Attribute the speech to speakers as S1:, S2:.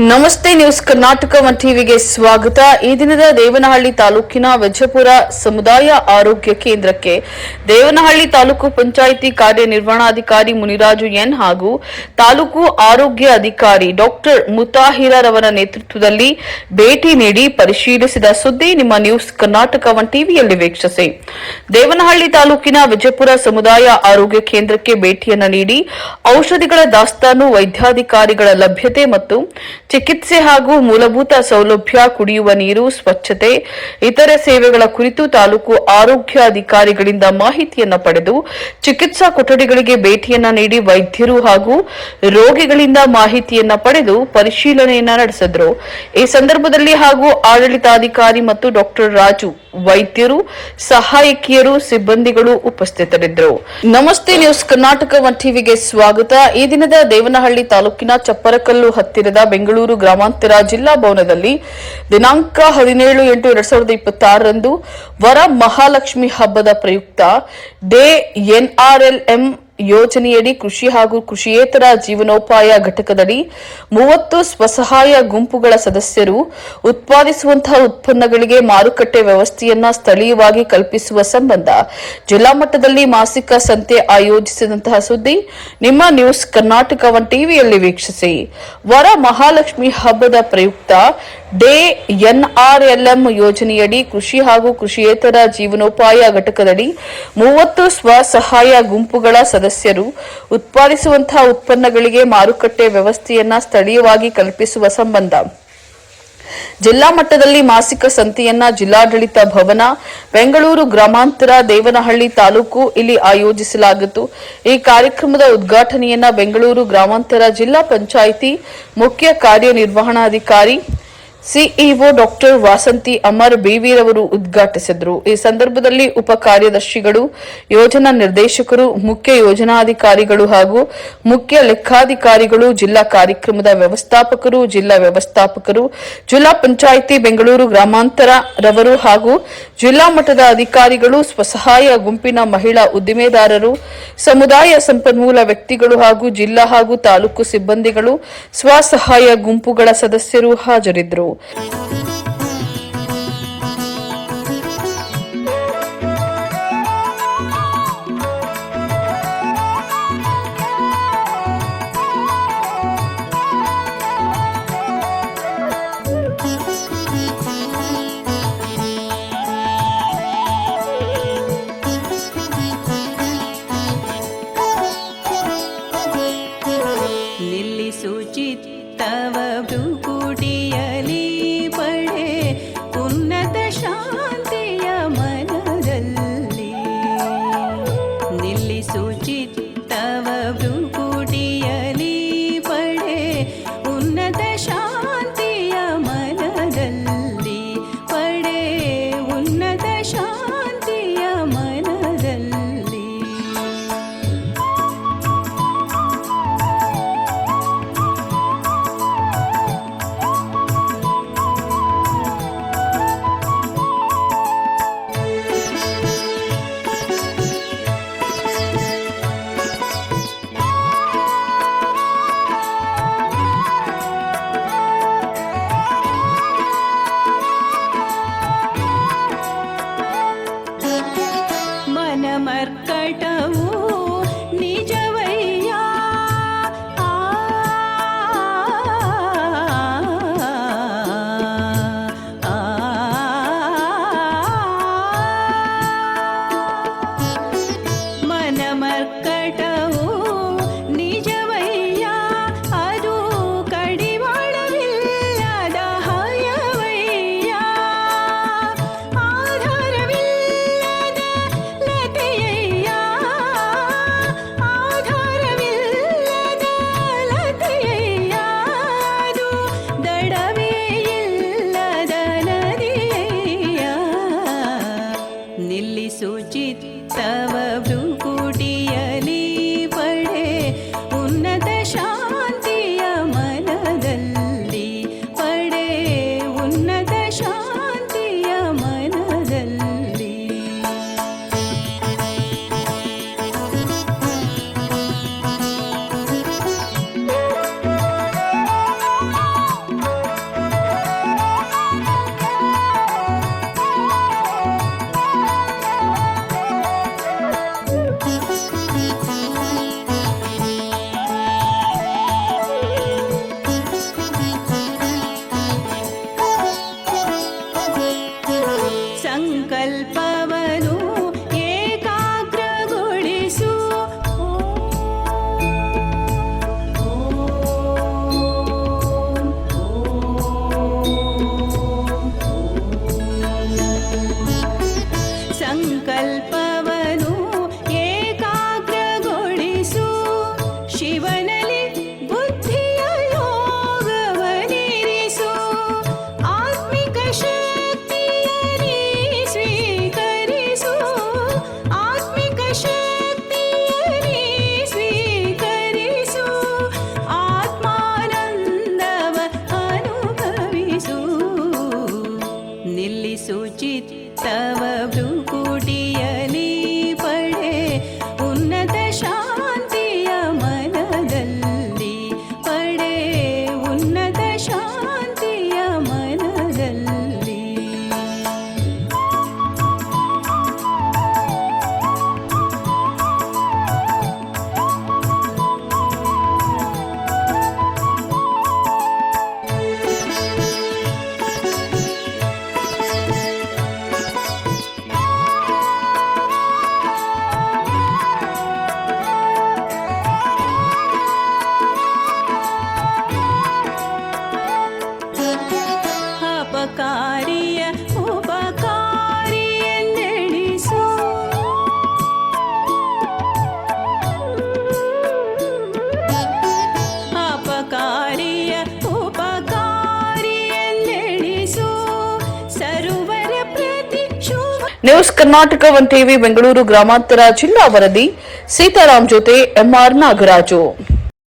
S1: ನಮಸ್ತೆ news Karnataka one ಟಿವಿಗೆ ಸ್ವಾಗತ. ಈ ದಿನದ ದೇವನಹಳ್ಳಿ ತಾಲೂಕಿನ ವಿಜಯಪುರ ಸಮುದಾಯ ಆರೋಗ್ಯ ಕೇಂದ್ರಕ್ಕೆ ದೇವನಹಳ್ಳಿ ತಾಲೂಕು ಪಂಚಾಯಿತಿ ಕಾರ್ಯನಿರ್ವಹಣಾಧಿಕಾರಿ ಮುನಿರಾಜು ಎನ್ ಹಾಗೂ ತಾಲೂಕು ಆರೋಗ್ಯ ಅಧಿಕಾರಿ ಡಾಕ್ಟರ್ ಮುತಾಹಿರರವರ ನೇತೃತ್ವದಲ್ಲಿ ಭೇಟಿ ನೀಡಿ ಪರಿಶೀಲಿಸಿದ ಸುದ್ದಿ ನಿಮ್ಮ ನ್ಯೂಸ್ ಕರ್ನಾಟಕ ಒನ್ ಟಿವಿಯಲ್ಲಿ ವೀಕ್ಷಿಸಿ. ದೇವನಹಳ್ಳಿ ತಾಲೂಕಿನ ವಿಜಯಪುರ ಸಮುದಾಯ ಆರೋಗ್ಯ ಕೇಂದ್ರಕ್ಕೆ ಭೇಟಿಯನ್ನು ನೀಡಿ ಔಷಧಿಗಳ ದಾಸ್ತಾನು, ವೈದ್ಯಾಧಿಕಾರಿಗಳ ಲಭ್ಯತೆ ಮತ್ತು ಚಿಕಿತ್ಸೆ ಹಾಗೂ ಮೂಲಭೂತ ಸೌಲಭ್ಯ, ಕುಡಿಯುವ ನೀರು, ಸ್ವಚ್ಛತೆ, ಇತರೆ ಸೇವೆಗಳ ಕುರಿತು ತಾಲೂಕು ಆರೋಗ್ಯ ಅಧಿಕಾರಿಗಳಿಂದ ಮಾಹಿತಿಯನ್ನು ಪಡೆದು ಚಿಕಿತ್ಸಾ ಕೊಠಡಿಗಳಿಗೆ ಭೇಟಿಯನ್ನ ನೀಡಿ ವೈದ್ಯರು ಹಾಗೂ ರೋಗಿಗಳಿಂದ ಮಾಹಿತಿಯನ್ನ ಪಡೆದು ಪರಿಶೀಲನೆಯನ್ನ ನಡೆಸಿದರು. ಈ ಸಂದರ್ಭದಲ್ಲಿ ಹಾಗೂ ಆಡಳಿತಾಧಿಕಾರಿ ಮತ್ತು ಡಾಕ್ಟರ್ ರಾಜು, ವೈದ್ಯರು, ಸಹಾಯಕಿಯರು, ಸಿಬ್ಬಂದಿಗಳು ಉಪಸ್ಥಿತರಿದ್ದರು. ನಮಸ್ತೆ ನ್ಯೂಸ್ ಕರ್ನಾಟಕ ಒನ್ ಟಿವಿಗೆ ಸ್ವಾಗತ. ಈ ದಿನದ ದೇವನಹಳ್ಳಿ ತಾಲೂಕಿನ ಚಪ್ಪರಕಲ್ಲು ಹತ್ತಿರದ ಬೆಂಗಳೂರು ಗ್ರಾಮಾಂತರ ಜಿಲ್ಲಾ ಭವನದಲ್ಲಿ ದಿನಾಂಕ 17/8/2026 ವರ ಮಹಾಲಕ್ಷ್ಮಿ ಹಬ್ಬದ ಪ್ರಯುಕ್ತ ಡೇ NRLM ಯೋಜನೆಯಡಿ ಕೃಷಿ ಹಾಗೂ ಕೃಷಿಯೇತರ ಜೀವನೋಪಾಯ ಘಟಕದಡಿ 30 ಸ್ವಸಹಾಯ ಗುಂಪುಗಳ ಸದಸ್ಯರು ಉತ್ಪಾದಿಸುವಂತಹ ಉತ್ಪನ್ನಗಳಿಗೆ ಮಾರುಕಟ್ಟೆ ವ್ಯವಸ್ಥೆಯನ್ನ ಸ್ಥಳೀಯವಾಗಿ ಕಲ್ಪಿಸುವ ಸಂಬಂಧ ಜಿಲ್ಲಾ ಮಟ್ಟದಲ್ಲಿ ಮಾಸಿಕ ಸಂತೆ ಆಯೋಜಿಸಿದಂತಹ ಸುದ್ದಿ ನಿಮ್ಮ ನ್ಯೂಸ್ ಕರ್ನಾಟಕ ಒನ್ ಟಿವಿಯಲ್ಲಿ ವೀಕ್ಷಿಸಿ. ವರ ಮಹಾಲಕ್ಷ್ಮಿ ಹಬ್ಬದ ಪ್ರಯುಕ್ತ ಡೇ NRLM ಯೋಜನೆಯಡಿ ಕೃಷಿ ಹಾಗೂ ಕೃಷಿಯೇತರ ಜೀವನೋಪಾಯ ಘಟಕದಡಿ 30 ಸ್ವಸಹಾಯ ಗುಂಪುಗಳ ಸದಸ್ಯರು ಉತ್ಪಾದಿಸುವಂತಹ ಉತ್ಪನ್ನಗಳಿಗೆ ಮಾರುಕಟ್ಟೆ ವ್ಯವಸ್ಥೆಯನ್ನ ಸ್ಥಳೀಯವಾಗಿ ಕಲ್ಪಿಸುವ ಸಂಬಂಧ ಜಿಲ್ಲಾ ಮಟ್ಟದಲ್ಲಿ ಮಾಸಿಕ ಸಂತೆಯನ್ನ ಜಿಲ್ಲಾಡಳಿತ ಭವನ, ಬೆಂಗಳೂರು ಗ್ರಾಮಾಂತರ, ದೇವನಹಳ್ಳಿ ತಾಲೂಕು ಇಲ್ಲಿ ಆಯೋಜಿಸಲಾಗಿತ್ತು. ಈ ಕಾರ್ಯಕ್ರಮದ ಉದ್ಘಾಟನೆಯನ್ನ ಬೆಂಗಳೂರು ಗ್ರಾಮಾಂತರ ಜಿಲ್ಲಾ ಪಂಚಾಯಿತಿ ಮುಖ್ಯ ಕಾರ್ಯನಿರ್ವಹಣಾಧಿಕಾರಿ ಸಿಇಒ ಡಾಕ್ಟರ್ ವಾಸಂತಿ ಅಮರ್ ಬಿವಿರವರು ಉದ್ಘಾಟಿಸಿದರು. ಈ ಸಂದರ್ಭದಲ್ಲಿ ಉಪ ಕಾರ್ಯದರ್ಶಿಗಳು, ಯೋಜನಾ ನಿರ್ದೇಶಕರು, ಮುಖ್ಯ ಯೋಜನಾಧಿಕಾರಿಗಳು ಹಾಗೂ ಮುಖ್ಯ ಲೆಕ್ಕಾಧಿಕಾರಿಗಳು, ಜಿಲ್ಲಾ ಕಾರ್ಯಕ್ರಮದ ವ್ಯವಸ್ಥಾಪಕರು, ಜಿಲ್ಲಾ ವ್ಯವಸ್ಥಾಪಕರು, ಜಿಲ್ಲಾ ಪಂಚಾಯಿತಿ ಬೆಂಗಳೂರು ಗ್ರಾಮಾಂತರ ರವರು ಹಾಗೂ ಜಿಲ್ಲಾ ಮಟ್ಟದ ಅಧಿಕಾರಿಗಳು, ಸ್ವಸಹಾಯ ಗುಂಪಿನ ಮಹಿಳಾ ಉದ್ದಿಮೆದಾರರು, ಸಮುದಾಯ ಸಂಪನ್ಮೂಲ ವ್ಯಕ್ತಿಗಳು ಹಾಗೂ ಜಿಲ್ಲಾ ಹಾಗೂ ತಾಲೂಕು ಸಿಬ್ಬಂದಿಗಳು, ಸ್ವಸಹಾಯ ಗುಂಪುಗಳ ಸದಸ್ಯರು ಹಾಜರಿದ್ದರು.
S2: ನಿಲ್ಲಿಸು ಚಿತ್ತವ ಭ್ರುಕುಟಿಯಲಿ
S1: ನ್ಯೂಸ್ ಕರ್ನಾಟಕ 1 ಟಿವಿ ಬೆಂಗಳೂರು ಗ್ರಾಮಾಂತರ ಜಿಲ್ಲಾ ವರದಿ ಸೀತಾರಾಮ್ ಜೊತೆ ಎಂಆರ್ ನಾಗರಾಜು.